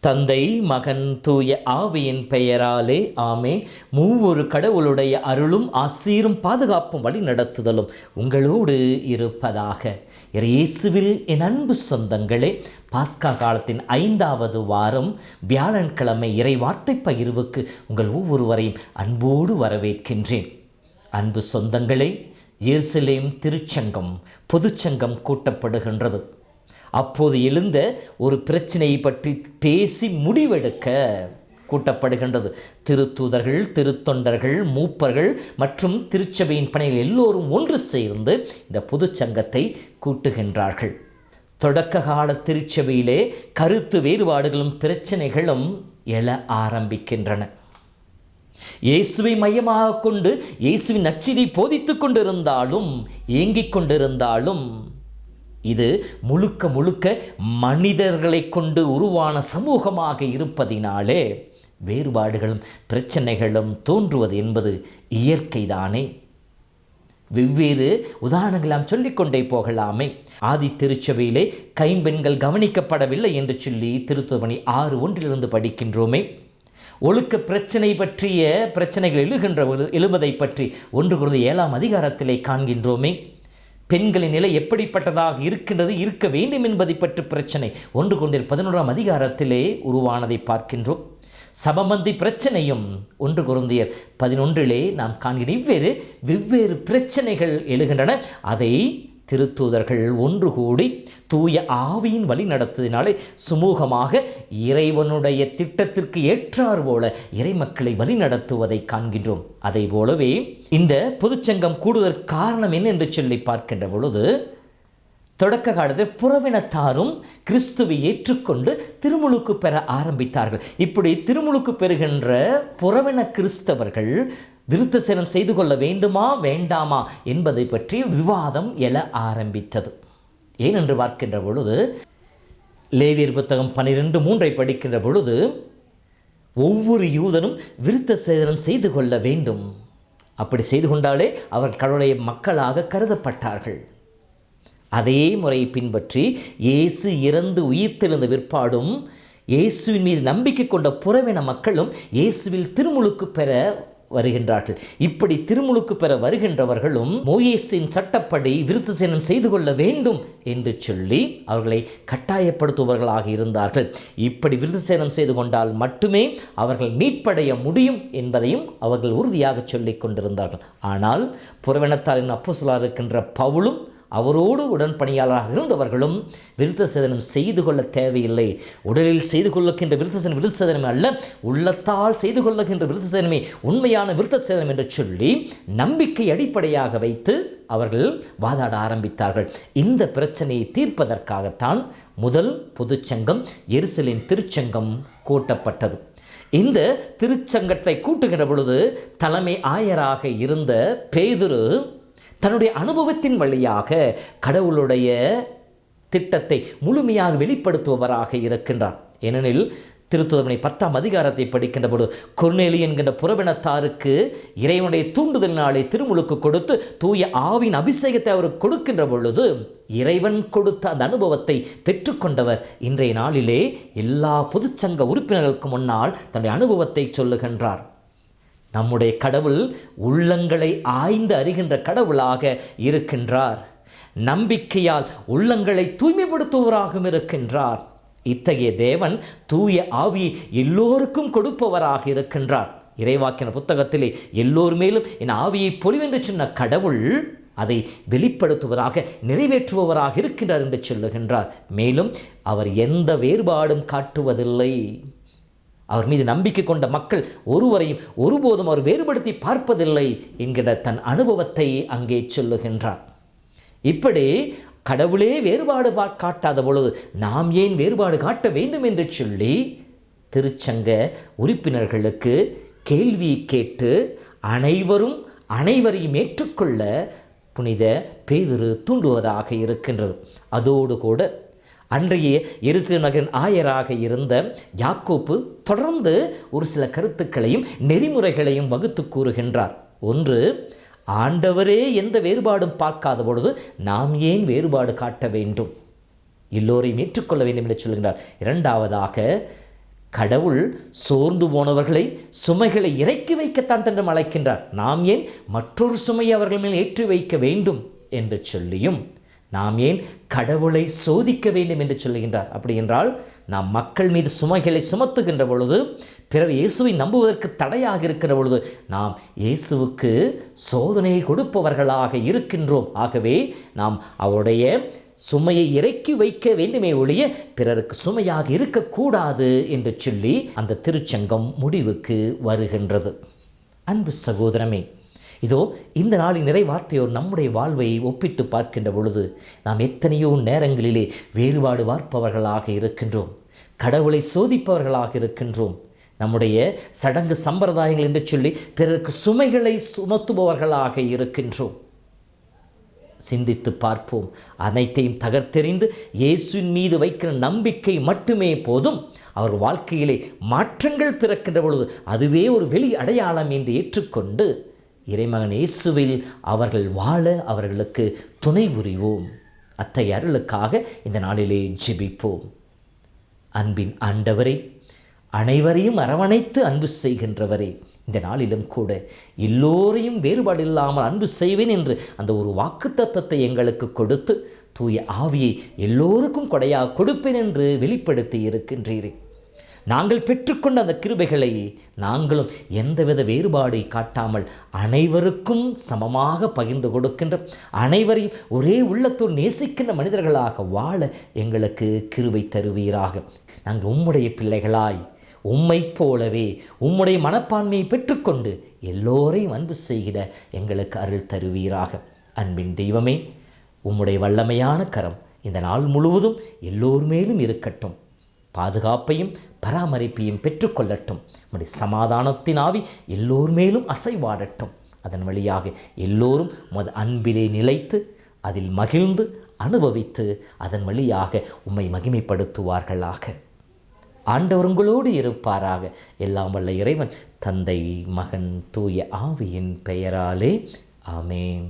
தந்தை, மகன், தூய ஆவியின் பெயராலே ஆமேன். மூவொரு கடவுளுடைய அருளும் ஆசீரும் பாதுகாப்பும் வழி நடத்துதலும் உங்களோடு இருப்பதாக. இயேசுவில் என் அன்பு சொந்தங்களே, பாஸ்கா காலத்தின் 5வது வாரம் வியாழன்கிழமை இறை வார்த்தை பகிர்வுக்கு உங்கள் ஒவ்வொருவரையும் அன்போடு வரவேற்கின்றேன். அன்பு சொந்தங்களே, எருசலேம் திருச்சங்கம் பொதுச்சங்கம் கூட்டப்படுகின்றது. அப்போது எழுந்த ஒரு பிரச்சனையை பற்றி பேசி முடிவெடுக்க கூட்டப்படுகின்றது. திருத்தூதர்கள், திருத்தொண்டர்கள், மூப்பர்கள் மற்றும் திருச்சபையின் பணிகள் எல்லோரும் ஒன்று சேர்ந்து இந்த பொதுச்சங்கத்தை கூட்டுகின்றார்கள். தொடக்க கால திருச்சபையிலே கருத்து வேறுபாடுகளும் பிரச்சனைகளும் எழ ஆரம்பிக்கின்றன. இயேசுவை மையமாக கொண்டு இயேசுவின் நற்செய்தியை போதித்து கொண்டிருந்தாலும் ஏங்கிக் கொண்டிருந்தாலும் இது முழுக்க முழுக்க மனிதர்களை கொண்டு உருவான சமூகமாக இருப்பதினாலே வேறுபாடுகளும் பிரச்சனைகளும் தோன்றுவது என்பது இயற்கைதானே. வெவ்வேறு உதாரணங்களாம் சொல்லிக்கொண்டே போகலாமே. ஆதி திருச்சபையிலே கைம்பெண்கள் கவனிக்கப்படவில்லை என்று சொல்லி திருத்துவபணி 6:1 படிக்கின்றோமே. ஒழுக்க பிரச்சனை பற்றிய பிரச்சனைகள் எழுவதை பற்றி 1 Corinthians 7 காண்கின்றோமே. பெண்களின் நிலை எப்படிப்பட்டதாக இருக்கின்றது, இருக்க வேண்டும் என்பதை பற்றி பிரச்சனை 1 Corinthians 11 உருவானதை பார்க்கின்றோம். சபமந்தி பிரச்சனையும் 1 Corinthians 11 நாம் காண்கின்ற வெவ்வேறு பிரச்சனைகள் எழுகின்றன. அதை திருத்தூதர்கள் ஒன்று கூடி தூய ஆவியின் வழி நடத்துவதனாலே சுமூகமாக இறைவனுடைய திட்டத்திற்கு ஏற்றார் போல இறைமக்களை வழி நடத்துவதை காண்கின்றோம். அதை போலவே இந்த பொதுச்சங்கம் கூடுவதற்கு காரணம் என்ன என்று சொல்லி பார்க்கின்ற பொழுது, தொடக்க காலத்தில் புறவினத்தாரும் கிறிஸ்துவை ஏற்றுக்கொண்டு திருமுழுக்கு பெற ஆரம்பித்தார்கள். இப்படி திருமுழுக்கு பெறுகின்ற புறவின கிறிஸ்தவர்கள் விருத்த சேதனம் செய்து கொள்ள வேண்டுமா வேண்டாமா என்பதை பற்றி விவாதம் எழ ஆரம்பித்தது. ஏனென்று பார்க்கின்ற பொழுது, லேவியர் புத்தகம் 12:3 படிக்கின்ற பொழுது, ஒவ்வொரு யூதனும் விருத்த சேதனம் செய்து கொள்ள வேண்டும். அப்படி செய்து கொண்டாலே அவர் கடவுளுடைய மக்களாக கருதப்பட்டார்கள். அதே முறையை பின்பற்றி இயேசு இறந்து உயிர்த்தெழுந்த பிற்பாடும் இயேசுவின் மீது நம்பிக்கை கொண்ட புறவின மக்களும் இயேசுவில் திருமுழுக்கு பெற வருகின்றார்கள். இப்படி திருமுழுக்கு பெற வருகின்றவர்களும் மோசேயின் சட்டப்படி விருத்த சேதனம் செய்து கொள்ள வேண்டும் என்று சொல்லி அவர்களை கட்டாயப்படுத்துபவர்களாக இருந்தார்கள். இப்படி விருத்த சேதனம் செய்து கொண்டால் மட்டுமே அவர்கள் மீட்படைய முடியும் என்பதையும் அவர்கள் உறுதியாக சொல்லிக் கொண்டிருந்தார்கள். ஆனால் புறவினத்தாரின் அப்போஸ்தலராக இருக்கின்ற பவுலும் அவரோடு உடன்பணியாளராக இருந்தவர்களும் விருத்த சேதனம் செய்து கொள்ள தேவையில்லை. உடலில் செய்து கொள்ளுகின்ற விருத்த சேதனம் அல்ல, உள்ளத்தால் செய்து கொள்ளுகின்ற விருத்த சேதனமே உண்மையான விருத்த சேதனம் என்று சொல்லி நம்பிக்கை அடிப்படையாக வைத்து அவர்கள் வாதாட ஆரம்பித்தார்கள். இந்த பிரச்சனையை தீர்ப்பதற்காகத்தான் முதல் பொதுச்சங்கம் எருசலேம் திருச்சங்கம் கூட்டப்பட்டது. இந்த திருச்சங்கத்தை கூட்டுகின்ற பொழுது தலைமை ஆயராக இருந்த பேதுரு தன்னுடைய அனுபவத்தின் வழியாக கடவுளுடைய திட்டத்தை முழுமையாக வெளிப்படுத்துபவராக இருக்கின்றார். ஏனெனில் திருத்துவபணி 10 படிக்கின்ற பொழுது, கொர்நேலி என்கின்ற புறவினத்தாருக்கு இறைவனுடைய தூண்டுதலினாலே திருமுழுக்கு கொடுத்து தூய ஆவின் அபிஷேகத்தை அவருக்கு கொடுக்கின்ற பொழுது இறைவன் கொடுத்த அந்த அனுபவத்தை பெற்றுக்கொண்டவர் இன்றைய நாளிலே எல்லா பொதுச்சங்க உறுப்பினர்களுக்கு முன்னால் தன்னுடைய அனுபவத்தை சொல்லுகின்றார். நம்முடைய கடவுள் உள்ளங்களை ஆய்ந்து அறிகின்ற கடவுளாக இருக்கின்றார். நம்பிக்கையால் உள்ளங்களை தூய்மைப்படுத்துவராகவும் இருக்கின்றார். இத்தகைய தேவன் தூய ஆவியை எல்லோருக்கும் கொடுப்பவராக இருக்கின்றார். இறைவாக்கின புத்தகத்திலே எல்லோர் மேலும் என் ஆவியை பொழிவென்று சொன்ன கடவுள் அதை வெளிப்படுத்துவராக நிறைவேற்றுபவராக இருக்கின்றார் என்று சொல்லுகின்றார். மேலும் அவர் எந்த வேறுபாடும் காட்டுவதில்லை. அவர் மீது நம்பிக்கை கொண்ட மக்கள் ஒருவரையும் ஒருபோதும் அவர் வேறுபடுத்தி பார்ப்பதில்லை என்கிற தன் அனுபவத்தை அங்கே சொல்லுகின்றார். இப்படி கடவுளே வேறுபாடு காட்டாத பொழுது நாம் ஏன் வேறுபாடு காட்ட வேண்டும் என்று சொல்லி திருச்சங்க உறுப்பினர்களுக்கு கேள்வி கேட்டு அனைவரும் அனைவரையும் ஏற்றுக்கொள்ள புனித பேதுரு தூண்டுவதாக இருக்கின்றது. அதோடு கூட அன்றைய எருசலேம் நகரின் ஆயராக இருந்த யாக்கோப்பு தொடர்ந்து ஒரு சில கருத்துக்களையும் நெறிமுறைகளையும் வகுத்து கூறுகின்றார். ஒன்று, ஆண்டவரே எந்த வேறுபாடும் பார்க்காத பொழுது நாம் ஏன் வேறுபாடு காட்ட வேண்டும், எல்லோரையும் ஏற்றுக்கொள்ள வேண்டும் என்று சொல்கின்றார். இரண்டாவதாக, கடவுள் சோர்ந்து போனவர்களை சுமைகளை இறக்கி வைக்கத்தான் தன்னும் அழைக்கின்றார். நாம் ஏன் மற்றொரு சுமையை அவர்கள் மேல் ஏற்றி வைக்க வேண்டும் என்று சொல்லியும் நாம் ஏன் கடவுளை சோதிக்க வேண்டும் என்று சொல்லுகின்றார். அப்படி என்றால் நாம் மக்கள் மீது சுமைகளை சுமத்துகின்ற பொழுது, பிறர் இயேசுவை நம்புவதற்கு தடையாக இருக்கிற பொழுது நாம் இயேசுவுக்கு சோதனையை கொடுப்பவர்களாக இருக்கின்றோம். ஆகவே நாம் அவருடைய சுமையை இறக்கி வைக்க வேண்டுமே ஒழிய பிறருக்கு சுமையாக இருக்கக்கூடாது என்று சொல்லி அந்த திருச்சங்கம் முடிவுக்கு வருகின்றது. அன்பு சகோதரமே, இதோ இந்த நாளின் நிறைவார்த்தையோர் நம்முடைய வாழ்வை ஒப்பிட்டு பார்க்கின்ற பொழுது நாம் எத்தனையோ நேரங்களிலே வேறுபாடு பார்ப்பவர்களாக இருக்கின்றோம், கடவுளை சோதிப்பவர்களாக இருக்கின்றோம், நம்முடைய சடங்கு சம்பிரதாயங்கள் என்று சொல்லி பிறருக்கு சுமைகளை சுமத்துபவர்களாக இருக்கின்றோம். சிந்தித்து பார்ப்போம். அனைத்தையும் தகர்த்தெறிந்து இயேசுவின் மீது வைக்கிற நம்பிக்கை மட்டுமே போதும். அவர் வாழ்க்கையிலே மாற்றங்கள் பிறக்கின்ற பொழுது அதுவே ஒரு வெளி அடையாளம் என்று ஏற்றுக்கொண்டு இறைமகன் இயேசுவில் அவர்கள் வாழ அவர்களுக்கு துணை புரிவோம். அத்தகைய அருளுக்காக இந்த நாளிலே ஜெபிப்போம். அன்பின் ஆண்டவரே, அனைவரையும் அரவணைத்து அன்பு செய்கின்றவரே, இந்த நாளிலும் கூட எல்லோரையும் வேறுபாடு இல்லாமல் அன்பு செய்வேன் என்று அந்த ஒரு வாக்குத்தத்தத்தை எங்களுக்கு கொடுத்து தூய ஆவியை எல்லோருக்கும் கொடையாக கொடுப்பேன் என்று வெளிப்படுத்தி இருக்கின்றீரே. நாங்கள் பெற்றுக்கொண்ட அந்த கிருபைகளை நாங்களும் எந்தவித வேறுபாடை காட்டாமல் அனைவருக்கும் சமமாக பகிர்ந்து கொடுக்கின்ற, அனைவரையும் ஒரே உள்ளத்தோடு நேசிக்கின்ற மனிதர்களாக வாழ எங்களுக்கு கிருபை தருவீராக. நாங்கள் உம்முடைய பிள்ளைகளாய் உம்மை போலவே உம்முடைய மனப்பான்மையை பெற்றுக்கொண்டு எல்லோரையும் அன்பு செய்கிற எங்களுக்கு அருள் தருவீராக. அன்பின் தெய்வமே, உம்முடைய வல்லமையான கரம் இந்த நாள் முழுவதும் எல்லோர் மேலும் இருக்கட்டும். பாதுகாப்பையும் பராமரிப்பையும் பெற்றுக்கொள்ளட்டும். உம்முடைய சமாதானத்தின் ஆவி எல்லோர் மேலும் அசைவாடட்டும். அதன் வழியாக எல்லோரும் உமது அன்பிலே நிலைத்து அதில் மகிழ்ந்து அனுபவித்து அதன் வழியாக உம்மை மகிமைப்படுத்துவார்களாக. ஆண்டவர் உங்களோடு இருப்பாராக. எல்லாம் வல்ல இறைவன் தந்தை, மகன், தூய ஆவியின் பெயராலே ஆமென்.